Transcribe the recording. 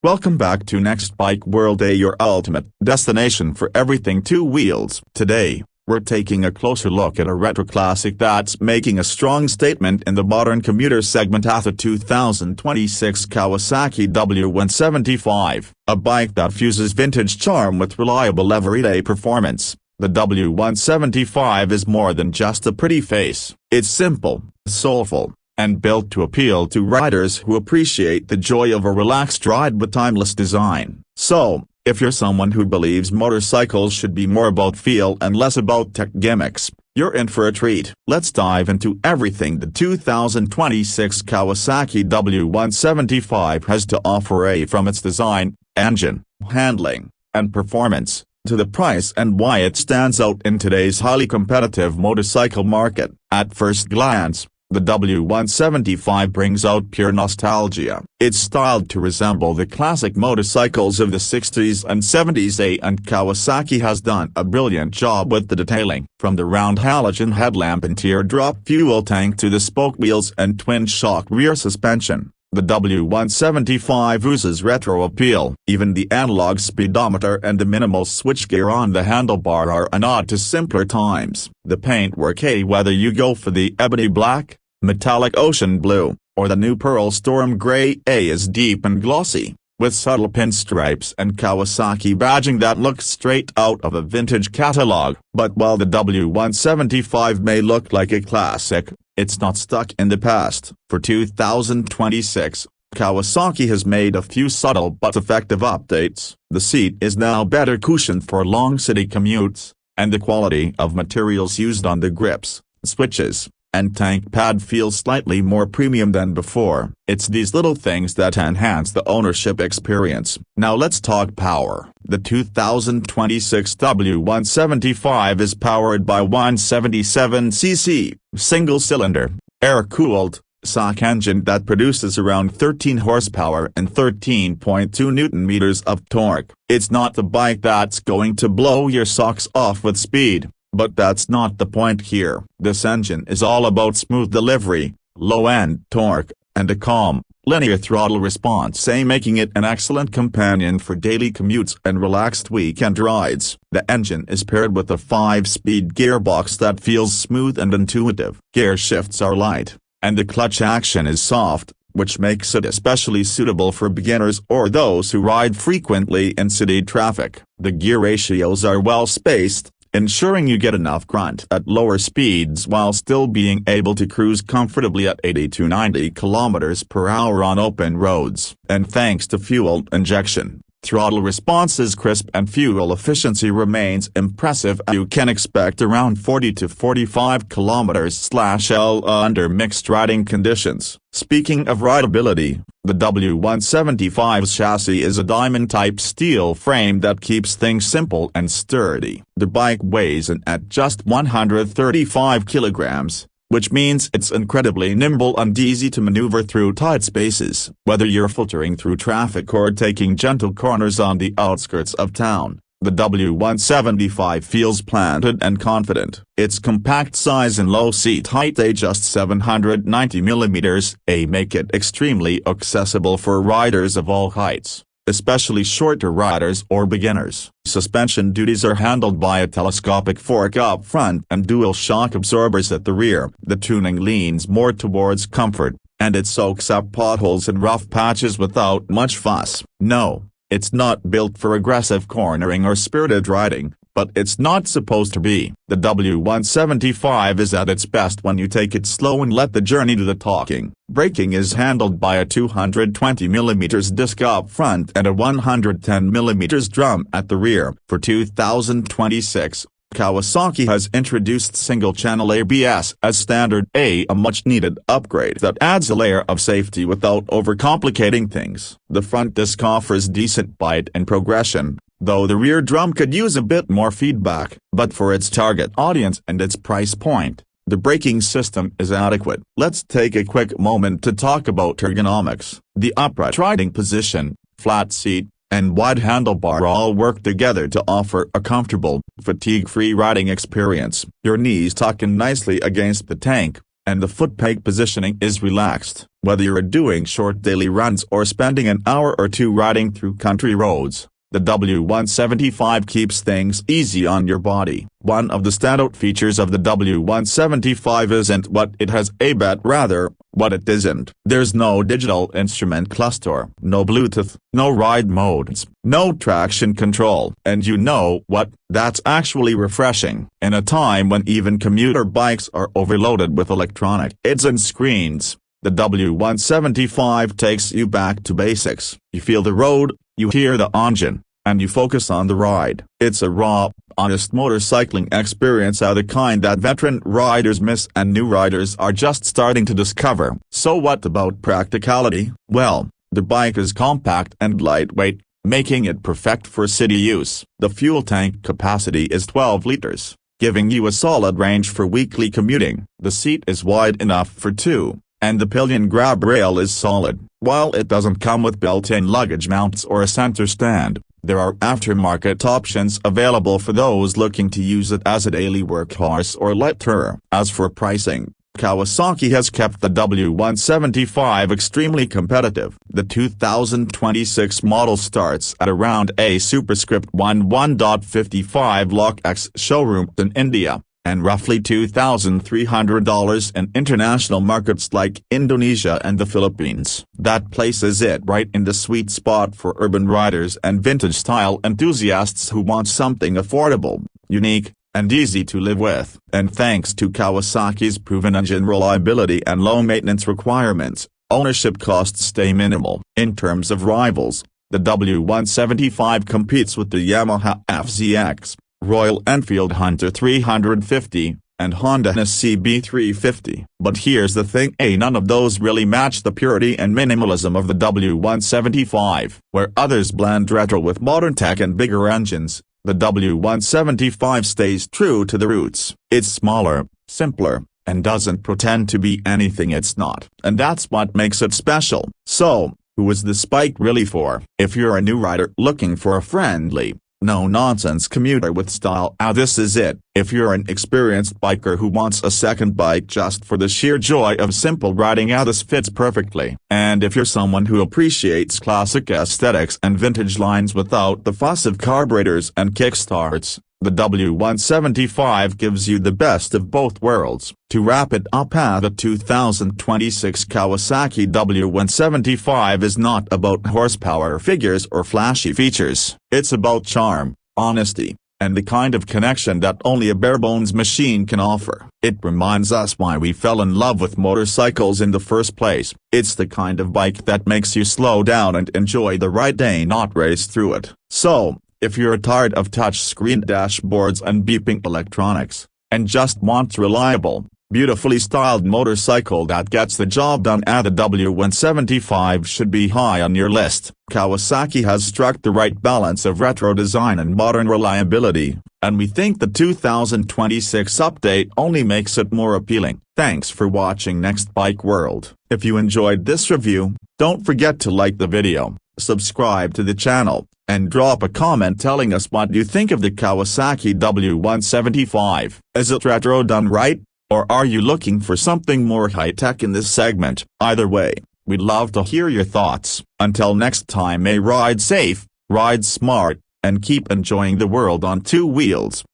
Welcome back to Next Bike World, your ultimate destination for everything two wheels. Today, we're taking a closer look at a retro classic that's making a strong statement in the modern commuter segment at the 2026 Kawasaki W175, a bike that fuses vintage charm with reliable everyday performance. The W175 is more than just a pretty face. It's simple, soulful, and built to appeal to riders who appreciate the joy of a relaxed ride with timeless design. So, if you're someone who believes motorcycles should be more about feel and less about tech gimmicks, you're in for a treat. Let's dive into everything the 2026 Kawasaki W175 has to offer, from its design, engine, handling, and performance, to the price and why it stands out in today's highly competitive motorcycle market. At first glance, the W175 brings out pure nostalgia. It's styled to resemble the classic motorcycles of the 60s and 70s, and Kawasaki has done a brilliant job with the detailing. From the round halogen headlamp and teardrop fuel tank to the spoke wheels and twin-shock rear suspension, the W175 oozes retro appeal. Even the analog speedometer and the minimal switchgear on the handlebar are a nod to simpler times. The paintwork, whether you go for the ebony black, metallic ocean blue, or the new pearl storm gray, is deep and glossy, with subtle pinstripes and Kawasaki badging that looks straight out of a vintage catalog. But while the W175 may look like a classic, it's not stuck in the past. For 2026, Kawasaki has made a few subtle but effective updates. The seat is now better cushioned for long city commutes, and the quality of materials used on the grips, switches, and tank pad feels slightly more premium than before. It's these little things that enhance the ownership experience. Now let's talk power. The 2026 W175 is powered by 177cc, single-cylinder, air-cooled, stock engine that produces around 13 horsepower and 13.2 Newton-meters of torque. It's not the bike that's going to blow your socks off with speed, but that's not the point here. This engine is all about smooth delivery, low-end torque, and a calm, linear throttle response, making it an excellent companion for daily commutes and relaxed weekend rides. The engine is paired with a 5-speed gearbox that feels smooth and intuitive. Gear shifts are light, and the clutch action is soft, which makes it especially suitable for beginners or those who ride frequently in city traffic. The gear ratios are well spaced, ensuring you get enough grunt at lower speeds while still being able to cruise comfortably at 80 to 90 km per hour on open roads. And thanks to fuel injection, throttle response is crisp and fuel efficiency remains impressive. You can expect around 40 to 45 km/L under mixed riding conditions. Speaking of rideability, the W175's chassis is a diamond-type steel frame that keeps things simple and sturdy. The bike weighs in at just 135 kilograms, which means it's incredibly nimble and easy to maneuver through tight spaces. Whether you're filtering through traffic or taking gentle corners on the outskirts of town, the W175 feels planted and confident. Its compact size and low seat height, just 790 millimeters, make it extremely accessible for riders of all heights, especially shorter riders or beginners. Suspension duties are handled by a telescopic fork up front and dual shock absorbers at the rear. The tuning leans more towards comfort, and it soaks up potholes and rough patches without much fuss. No, it's not built for aggressive cornering or spirited riding, but it's not supposed to be. The W175 is at its best when you take it slow and let the journey do the talking. Braking is handled by a 220mm disc up front and a 110mm drum at the rear. For 2026, Kawasaki has introduced single-channel ABS as standard, a much-needed upgrade that adds a layer of safety without overcomplicating things. The front disc offers decent bite and progression, though the rear drum could use a bit more feedback. But for its target audience and its price point, the braking system is adequate. Let's take a quick moment to talk about ergonomics. The upright riding position, flat seat, and wide handlebar all work together to offer a comfortable, fatigue-free riding experience. Your knees tuck in nicely against the tank, and the foot peg positioning is relaxed. Whether you're doing short daily runs or spending an hour or two riding through country roads, the W175 keeps things easy on your body. One of the standout features of the W175 isn't what it has, but rather, what it isn't. There's no digital instrument cluster, no Bluetooth, no ride modes, no traction control. And you know what? That's actually refreshing. In a time when even commuter bikes are overloaded with electronic aids and screens, the W175 takes you back to basics. You feel the road, you hear the engine, and you focus on the ride. It's a raw, honest motorcycling experience of the kind that veteran riders miss and new riders are just starting to discover. So what about practicality? Well, the bike is compact and lightweight, making it perfect for city use. The fuel tank capacity is 12 liters, giving you a solid range for weekly commuting. The seat is wide enough for two, and the pillion grab rail is solid. While it doesn't come with built-in luggage mounts or a center stand, there are aftermarket options available for those looking to use it as a daily workhorse or light tourer. As for pricing, Kawasaki has kept the W175 extremely competitive. The 2026 model starts at around a superscript 11.55 lakh X showroom in India, and roughly $2,300 in international markets like Indonesia and the Philippines. That places it right in the sweet spot for urban riders and vintage style enthusiasts who want something affordable, unique, and easy to live with. And thanks to Kawasaki's proven engine reliability and low maintenance requirements, ownership costs stay minimal. In terms of rivals, the W175 competes with the Yamaha FZX, Royal Enfield Hunter 350, and Honda CB350. But here's the thing, none of those really match the purity and minimalism of the W175. Where others blend retro with modern tech and bigger engines, the W175 stays true to the roots. It's smaller, simpler, and doesn't pretend to be anything it's not. And that's what makes it special. So, who is this bike really for? If you're a new rider looking for a friendly, no-nonsense commuter with style, this is it. If you're an experienced biker who wants a second bike just for the sheer joy of simple riding, this fits perfectly. And if you're someone who appreciates classic aesthetics and vintage lines without the fuss of carburetors and kickstarts, the W175 gives you the best of both worlds. To wrap it up, the 2026 Kawasaki W175 is not about horsepower figures or flashy features. It's about charm, honesty, and the kind of connection that only a bare-bones machine can offer. It reminds us why we fell in love with motorcycles in the first place. It's the kind of bike that makes you slow down and enjoy the ride, not race through it. So, if you're tired of touch-screen dashboards and beeping electronics, and just want a reliable, beautifully styled motorcycle that gets the job done, the W175 should be high on your list. Kawasaki has struck the right balance of retro design and modern reliability, and we think the 2026 update only makes it more appealing. Thanks for watching Next Bike World. If you enjoyed this review, don't forget to like the video, subscribe to the channel, and drop a comment telling us what you think of the Kawasaki W175. Is it retro done right, or are you looking for something more high-tech in this segment? Either way, we'd love to hear your thoughts. Until next time, ride safe, ride smart, and keep enjoying the world on two wheels.